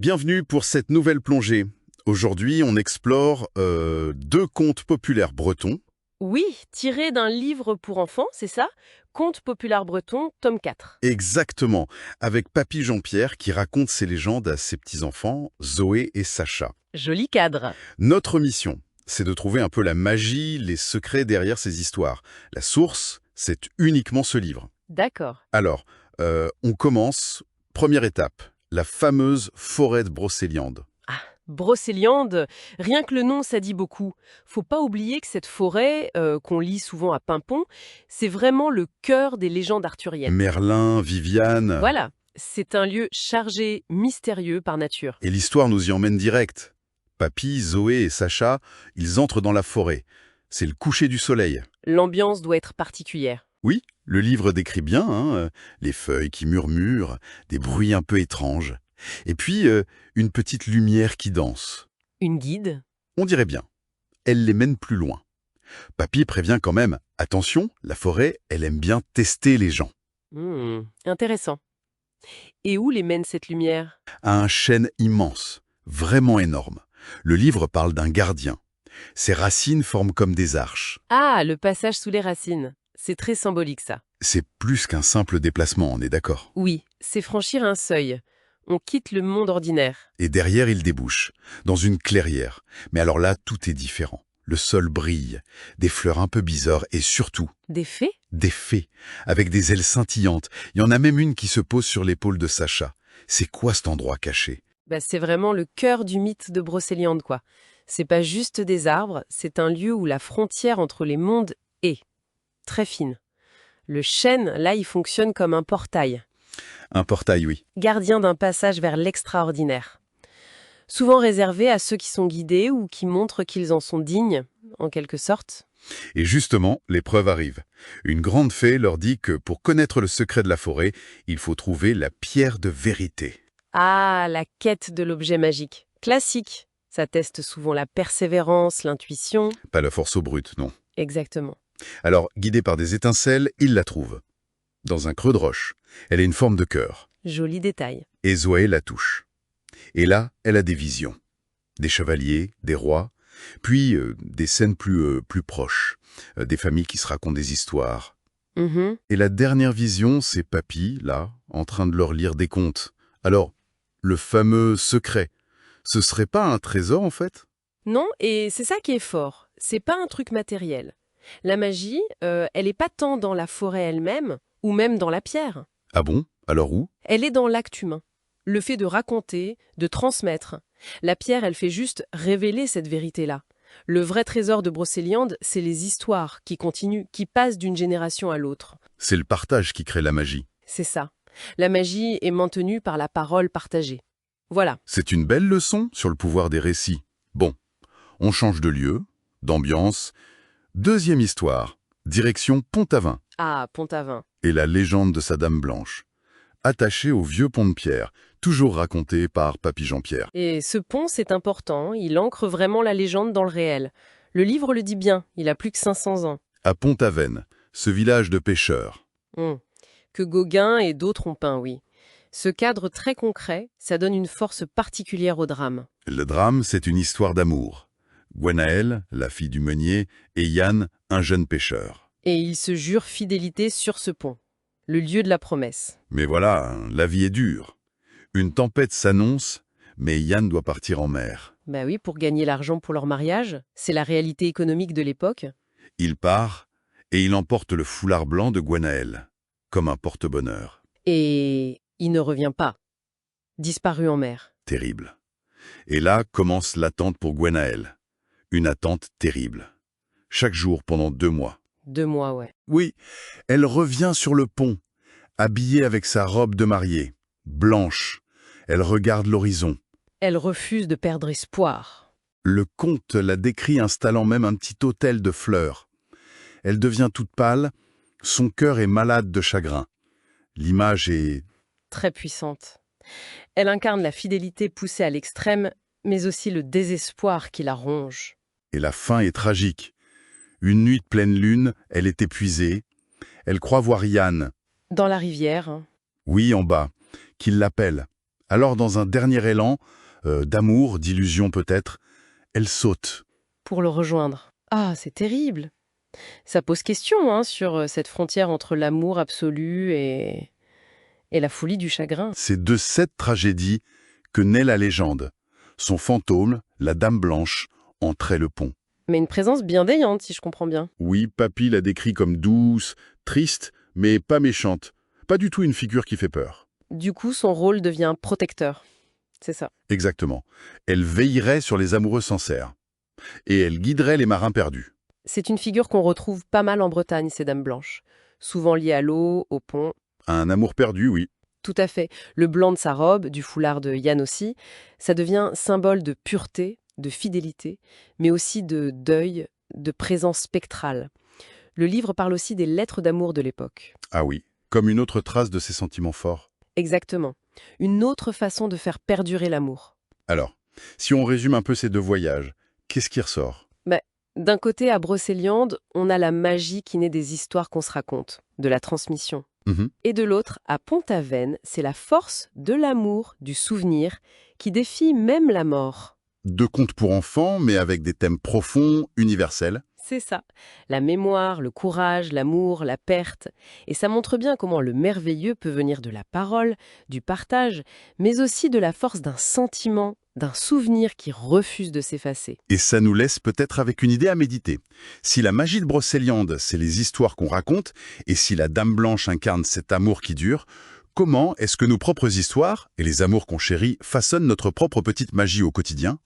Bienvenue pour cette nouvelle plongée. Aujourd'hui, on explore deux contes populaires bretons. Oui, tiré d'un livre pour enfants, c'est ça? Conte populaire breton, tome 4. Exactement, avec Papy Jean-Pierre qui raconte ses légendes à ses petits-enfants, Zoé et Sacha. Joli cadre. Notre mission, c'est de trouver un peu la magie, les secrets derrière ces histoires. La source, c'est uniquement ce livre. D'accord. Alors, on commence. Première étape, la fameuse forêt de Brocéliande. Brocéliande, rien que le nom, ça dit beaucoup. Faut pas oublier que cette forêt, qu'on lit souvent à Pimpon, c'est vraiment le cœur des légendes arthuriennes. Merlin, Viviane... Voilà, c'est un lieu chargé, mystérieux par nature. Et l'histoire nous y emmène direct. Papy, Zoé et Sacha, ils entrent dans la forêt. C'est le coucher du soleil. L'ambiance doit être particulière. Oui, le livre décrit bien, les feuilles qui murmurent, des bruits un peu étranges. Et puis, une petite lumière qui danse. Une guide? On dirait bien. Elle les mène plus loin. Papy prévient quand même, attention, la forêt, elle aime bien tester les gens. Intéressant. Et où les mène cette lumière? À un chêne immense, vraiment énorme. Le livre parle d'un gardien. Ses racines forment comme des arches. Ah, le passage sous les racines. C'est très symbolique, ça. C'est plus qu'un simple déplacement, on est d'accord. Oui, c'est franchir un seuil. On quitte le monde ordinaire. Et derrière, il débouche, dans une clairière. Mais alors là, tout est différent. Le sol brille, des fleurs un peu bizarres et surtout, Des fées? des fées, avec des ailes scintillantes. Il y en a même une qui se pose sur l'épaule de Sacha. C'est quoi cet endroit caché? C'est vraiment le cœur du mythe de Brocéliande, quoi. C'est pas juste des arbres, c'est un lieu où la frontière entre les mondes est très fine. Le chêne, là, il fonctionne comme un portail, Un portail, oui. gardien d'un passage vers l'extraordinaire. Souvent réservé à ceux qui sont guidés ou qui montrent qu'ils en sont dignes, en quelque sorte. Et justement, l'épreuve arrive. Une grande fée leur dit que pour connaître le secret de la forêt, il faut trouver la pierre de vérité. Ah, la quête de l'objet magique. Classique. Ça teste souvent la persévérance, l'intuition. Pas la force au brut, non. Exactement. Alors, guidés par des étincelles, ils la trouvent. Dans un creux de roche. Elle a une forme de cœur. Joli détail. Et Zoé la touche. Et là, elle a des visions. Des chevaliers, des rois, puis des scènes plus proches. Des familles qui se racontent des histoires. Mhm. Et la dernière vision, c'est Papy, là, en train de leur lire des contes. Alors, le fameux secret, ce serait pas un trésor, en fait? Non, et c'est ça qui est fort. C'est pas un truc matériel. La magie, elle est pas tant dans la forêt elle-même, ou même dans la pierre. Ah bon? Alors où? Elle est dans l'acte humain. Le fait de raconter, de transmettre. La pierre, elle fait juste révéler cette vérité-là. Le vrai trésor de Brocéliande, c'est les histoires qui continuent, qui passent d'une génération à l'autre. C'est le partage qui crée la magie. C'est ça. La magie est maintenue par la parole partagée. Voilà. C'est une belle leçon sur le pouvoir des récits. Bon, on change de lieu, d'ambiance. Deuxième histoire, direction Pont-Aven Ah, Pont-Aven. et la légende de sa Dame Blanche. Attachée au vieux pont de pierre, toujours raconté par Papy Jean-Pierre. Et ce pont, c'est important, il ancre vraiment la légende dans le réel. Le livre le dit bien, il a plus que 500 ans. À Pont-Aven, ce village de pêcheurs. Hum. Que Gauguin et d'autres ont peint, oui. Ce cadre très concret, ça donne une force particulière au drame. Le drame, c'est une histoire d'amour. Gwenaëlle, la fille du meunier, et Yann, un jeune pêcheur. Et ils se jurent fidélité sur ce pont, le lieu de la promesse. Mais voilà, la vie est dure. Une tempête s'annonce, mais Yann doit partir en mer. Bah oui, pour gagner l'argent pour leur mariage, c'est la réalité économique de l'époque. Il part, et il emporte le foulard blanc de Gwenaëlle, comme un porte-bonheur. Et il ne revient pas. Disparu en mer. Terrible. Et là commence l'attente pour Gwenaëlle. Une attente terrible. Chaque jour pendant 2 mois. 2 mois, ouais. Oui, elle revient sur le pont, habillée avec sa robe de mariée, blanche. Elle regarde l'horizon. Elle refuse de perdre espoir. Le comte la décrit installant même un petit hôtel de fleurs. Elle devient toute pâle, son cœur est malade de chagrin. L'image est... Très puissante. Elle incarne la fidélité poussée à l'extrême, mais aussi le désespoir qui la ronge. Et la fin est tragique. Une nuit de pleine lune, elle est épuisée. Elle croit voir Yann, Dans la rivière, hein. oui en bas, qui l'appelle. Alors, dans un dernier élan, d'amour, d'illusion peut-être, elle saute. Pour le rejoindre. Ah, c'est terrible. Ça pose question hein, sur cette frontière entre l'amour absolu et la folie du chagrin. C'est de cette tragédie que naît la légende. Son fantôme, la Dame Blanche, en trait le pont. Mais une présence bienveillante, si je comprends bien. Oui, Papy la décrit comme douce, triste, mais pas méchante. Pas du tout une figure qui fait peur. Du coup, son rôle devient protecteur. C'est ça. Exactement. Elle veillerait sur les amoureux sincères. Et elle guiderait les marins perdus. C'est une figure qu'on retrouve pas mal en Bretagne, ces dames blanches. Souvent liées à l'eau, au pont. Un amour perdu, oui. Tout à fait. Le blanc de sa robe, du foulard de Yann aussi, ça devient symbole de pureté, de fidélité, mais aussi de deuil, de présence spectrale. Le livre parle aussi des lettres d'amour de l'époque. Ah oui, comme une autre trace de ses sentiments forts. Exactement. Une autre façon de faire perdurer l'amour. Alors, si on résume un peu ces deux voyages, qu'est-ce qui ressort? D'un côté, à Brocéliande, on a la magie qui naît des histoires qu'on se raconte, de la transmission. Mhm. Et de l'autre, à Pont-Aven, c'est la force de l'amour, du souvenir, qui défie même la mort. Deux contes pour enfants, mais avec des thèmes profonds, universels. C'est ça. La mémoire, le courage, l'amour, la perte. Et ça montre bien comment le merveilleux peut venir de la parole, du partage, mais aussi de la force d'un sentiment, d'un souvenir qui refuse de s'effacer. Et ça nous laisse peut-être avec une idée à méditer. Si la magie de Brocéliande, c'est les histoires qu'on raconte, et si la Dame Blanche incarne cet amour qui dure, comment est-ce que nos propres histoires, et les amours qu'on chérit, façonnent notre propre petite magie au quotidien ?